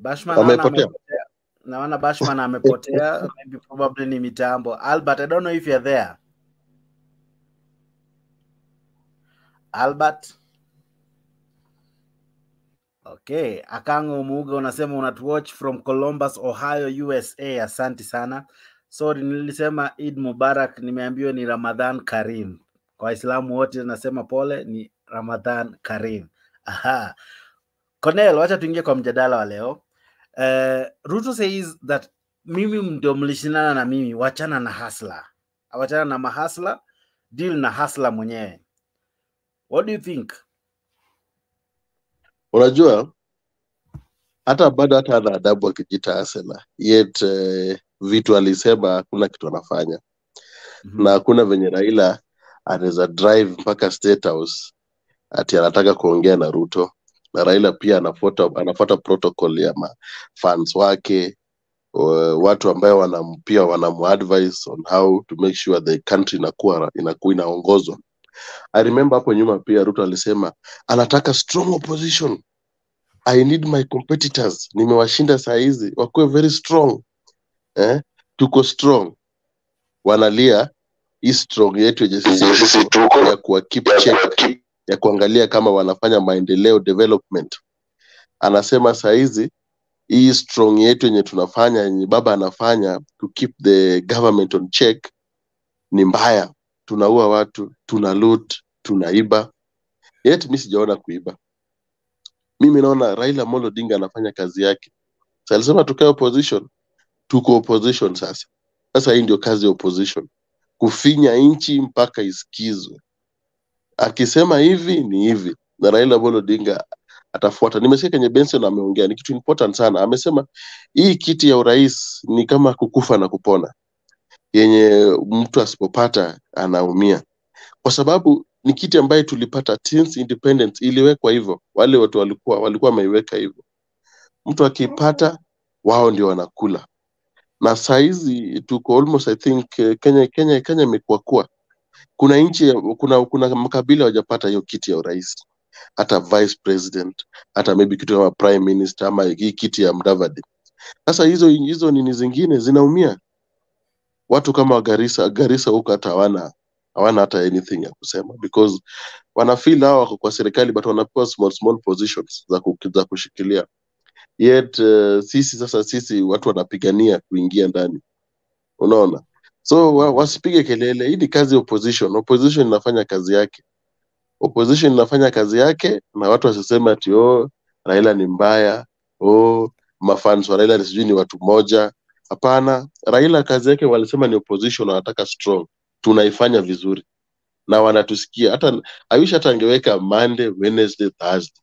Bashman naona
Amepotea.
amepotea. Naona Bashman amepotea. Maybe probably ni mitambo. Albert, I don't know if you're there. Albert. Okay, Akango Muga unasema unatuwatch from Columbus, Ohio, USA. Asante sana. Sorry, nilisema Eid Mubarak, nimeambiwa ni Ramadhan Karim. Kwa Waislamu wote nasema pole, ni Ramadhan Karim. Aha. Cornel, wacha tuingie kwa mjadala wa leo. Ruto says that mimi ndio mlishindana na mimi, wachana na hustler. Wachana na mahasla, deal na hustler mwenyewe. What do you think?
Unajua hata bado hata ana adabu akijita Asela. Yet vitu alisema hakuna kitu anafanya. Na hakuna venye Raila anaweza drive mpaka State House ati anataka kuongea na Ruto. Na Raila pia anafuata protocol ya fans wake, watu ambao pia wanamu-advise on how to make sure the country inakuwa inaongozwa. I remember hapo nyuma pia Ruto alisema anataka strong opposition. I need my competitors. Nimewashinda saa hizi wakuwe very strong. Tuko strong. Wanalia hii strong yetu yenye sisi tuko ya kuwa keep check, ya kuangalia kama wanafanya maendeleo development. Anasema saa hizi hii strong yetu yenye tunafanya, yenye baba anafanya to keep the government on check ni mbaya. Tunaua watu, tuna loot, tunaiba. Yet mimi sijaona kuiba. Mimi naona Raila Amolo Odinga anafanya kazi yake. Sasa alisema tukae opposition, tuko opposition sasa. Sasa hii ndio kazi ya opposition. Kufinya inchi mpaka isikizwe. Akisema hivi ni hivi. Na Raila Amolo Odinga atafuata. Nimesikia kwenye Benson ameongea ni kitu important sana. Amesema hii kiti ya urais ni kama kukufa na kupona. Yenye mtu asipopata anaumia. Kwa sababu ni kiti ambaye tulipata since independence, iliwekwa hivyo. Wale watu walikuwa wameiweka hivyo. Mtu akipata wao ndio wanakula. Na saizi tuko almost I think Kenya imekuwa kuwa. Kuna nchi kuna makabila hawajapata hiyo kiti ya urais. Hata vice president, hata maybe kitu kama prime minister ama hii kiti ya Mudavadi. Sasa hizo nini zingine zinaumia. Watu kama Garissa huko hata hawana hata anything ya kusema because wanafeel hao wako kwa serikali but wanapewa small positions za kushikilia. Yet sisi watu wanapigania kuingia ndani. Unaona? So wasipige kelele. Hii ni kazi ya opposition. Opposition inafanya kazi yake. Opposition inafanya kazi yake na watu wasisema ati Raila ni mbaya, mafans wa Raila sijui ni watu moja. Hapana, Raila kazi yake walisema ni opposition, wanataka strong. Tunaifanya vizuri. Na wanatusikia. Hata I wish hata angeweka Monday, Wednesday, Thursday.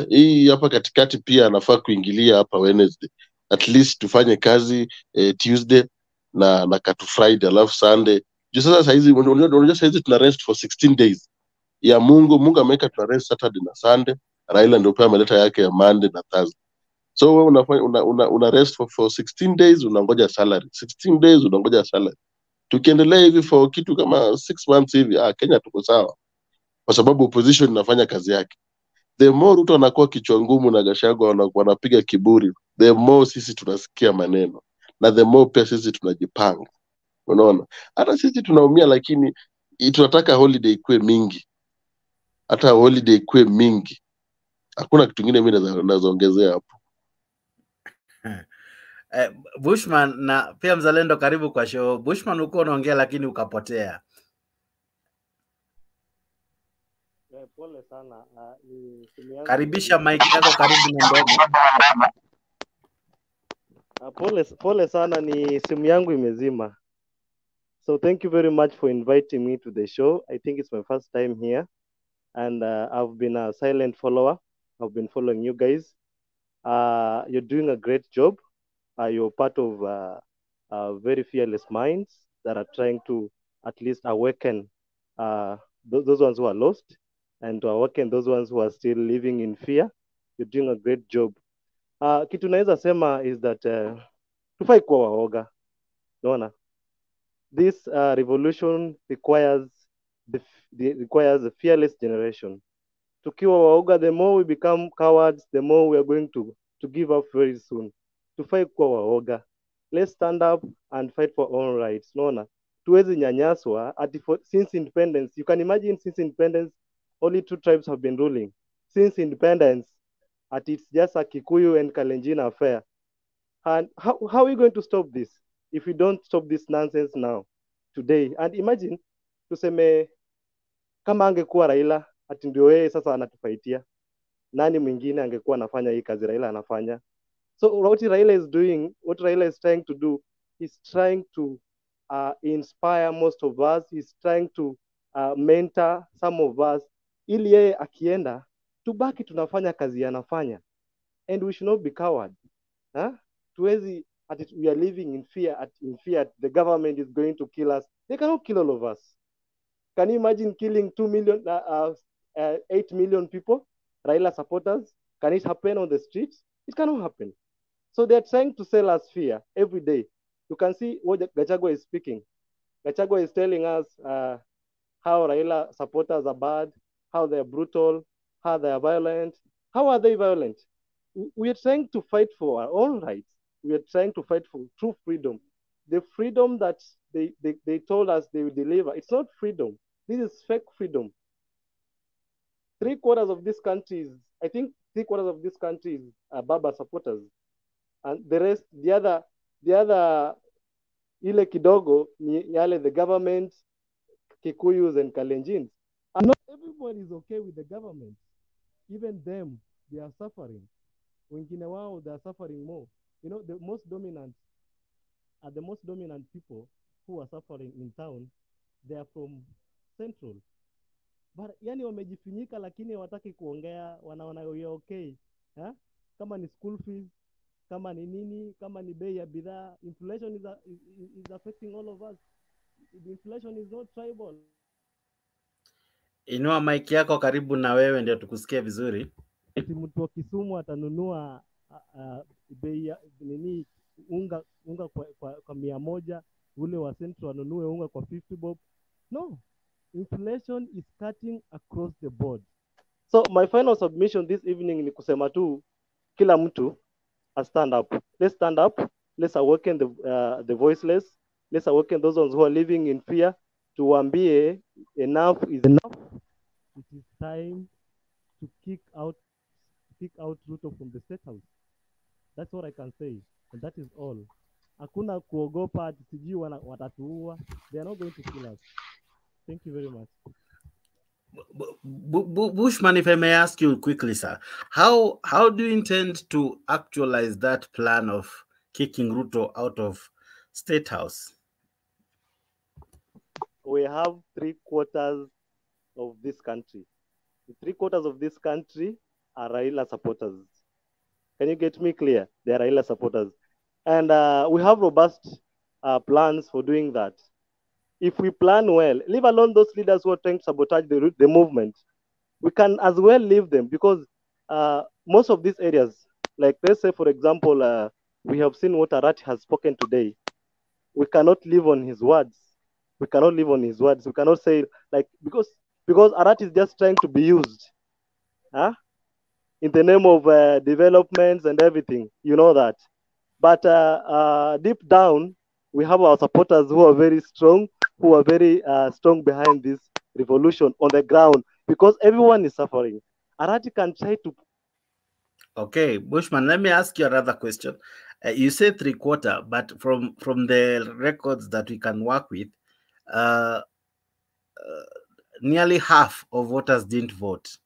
Hii hapa katikati pia anafaa kuingilia hapa Wednesday. At least tufanye kazi Tuesday na katu Friday alafu Sunday. Juu sasa hizi unajua saizi tuna rest for 16 days. Ya Mungu ameweka tuna rest Saturday na Sunday. Raila ndio pia ameleta yake ya Monday na Thursday. So wewe una rest for 16 days, unangoja salary. 16 days unangoja salary. Tukiendelea hivi for kitu kama 6 months hivi, Kenya tuko sawa. Kwa sababu opposition inafanya kazi yake. The more Ruto anakuwa kichwa ngumu na Gachagua wanapiga kiburi, the more sisi tunasikia maneno. Na the more pia sisi tunajipanga. Unaona? Hata sisi tunaumia lakini tunataka holiday ikuwe mingi. Hata holiday ikuwe mingi. Hakuna kitu kingine mimi nazoongezea hapo.
Bushman na pia Mzalendo, karibu kwa show. Bushman uko unaongea lakini ukapotea.
Pole sana.
Karibisha mic yako karibu na mdomo.
Pole sana, ni simu yangu imezima. So thank you very much for inviting me to the show. I think it's my first time here. And I've been a silent follower. I've been following you guys. You're doing a great job. You're part of very fearless minds that are trying to at least awaken those ones who are lost and to awaken those ones who are still living in fear. You're doing a great job. Kitu naweza sema is that tufai kuwa waoga. Unaona? This revolution requires a fearless generation. Tukiwa waoga, the more we become cowards, the more we are going to to give up very soon. Tufai kuwa waoga. Let's stand up and fight for our own rights. Unaona? Tuwezi nyanyaswa since independence. You can imagine since independence only 2 tribes have been ruling. Since independence, it's just a Kikuyu and Kalenjin affair. And how are we going to stop this if we don't stop this nonsense now, today? And imagine, tuseme, kama angekuwa Raila, ati ndio yeye sasa anatufaitia. Nani mwingine angekuwa anafanya hii kazi Raila anafanya? So what Raila is doing, what Raila is trying to do, he's trying to inspire most of us. He's trying to mentor some of us. Ili yeye akienda, tubaki tunafanya kazi anafanya. And we should not be coward. Huh? Tuwezi, we are living in fear. In fear, the government is going to kill us. They cannot kill all of us. Can you imagine killing 8 million people, Raila supporters? Can it happen on the streets? It cannot happen. So they're trying to sell us fear every day. You can see what Gachagua is speaking. Gachagua is telling us how Raila supporters are bad, how they're brutal, how they're violent. How are they violent? We are trying to fight for our own rights. We are trying to fight for true freedom. The freedom that they told us they will deliver, it's not freedom. This is fake freedom. 3/4 of this country is, I think 3/4 of this country is Baba supporters. And the rest, the other ile kidogo, yale the government, Kikuyus and Kalenjins. And not everybody is okay with the government. Even them, they are suffering. Wengine wao, they are suffering more. You know, the most dominant people who are suffering in town, they are from Central. But yani wamejifinyika lakini hawataki kuongea, wanaona we okay. Huh? Kama ni school fees, kama ni nini, kama ni bei ya bidhaa, inflation is affecting all of us. The inflation is not tribal.
Inua mic yako karibu na wewe ndio tukusikie vizuri.
Mtu wa Kisumu atanunua bei ya nini unga kwa 100, ule wa Central anunue unga kwa 50 bob. No. Inflation is cutting across the board. So my final submission this evening ni kusema tu kila mtu stand up. Let's stand up. Let's awaken the voiceless. Let's awaken those ones who are living in fear. Tuambie enough is enough. It is time to kick out Ruto from the State House. That's what I can say, and that is all. Hakuna kuogopa sijui watatuua. They are not going to kill us. Thank you very much.
Bushman, if I may ask you quickly, sir, how do you intend to actualize that plan of kicking Ruto out of State House?
We have 3/4 of this country. The 3/4 of this country are Raila supporters. Can you get me clear? They are Raila supporters. And we have robust plans for doing that. If we plan well, leave alone those leaders who are trying to sabotage the movement, we can as well leave them, because most of these areas, like let's say, for example, we have seen what Arati has spoken today. We cannot live on his words. We cannot live on his words. We cannot say, like, because Arati is just trying to be used in the name of developments and everything. You know that. But deep down, we have our supporters who are very strong, who are very strong behind this revolution on the ground, because everyone is suffering. Arati can try to...
Okay, Bushman, let me ask you another question. You say 3/4, but from the records that we can work with, nearly half of voters didn't vote.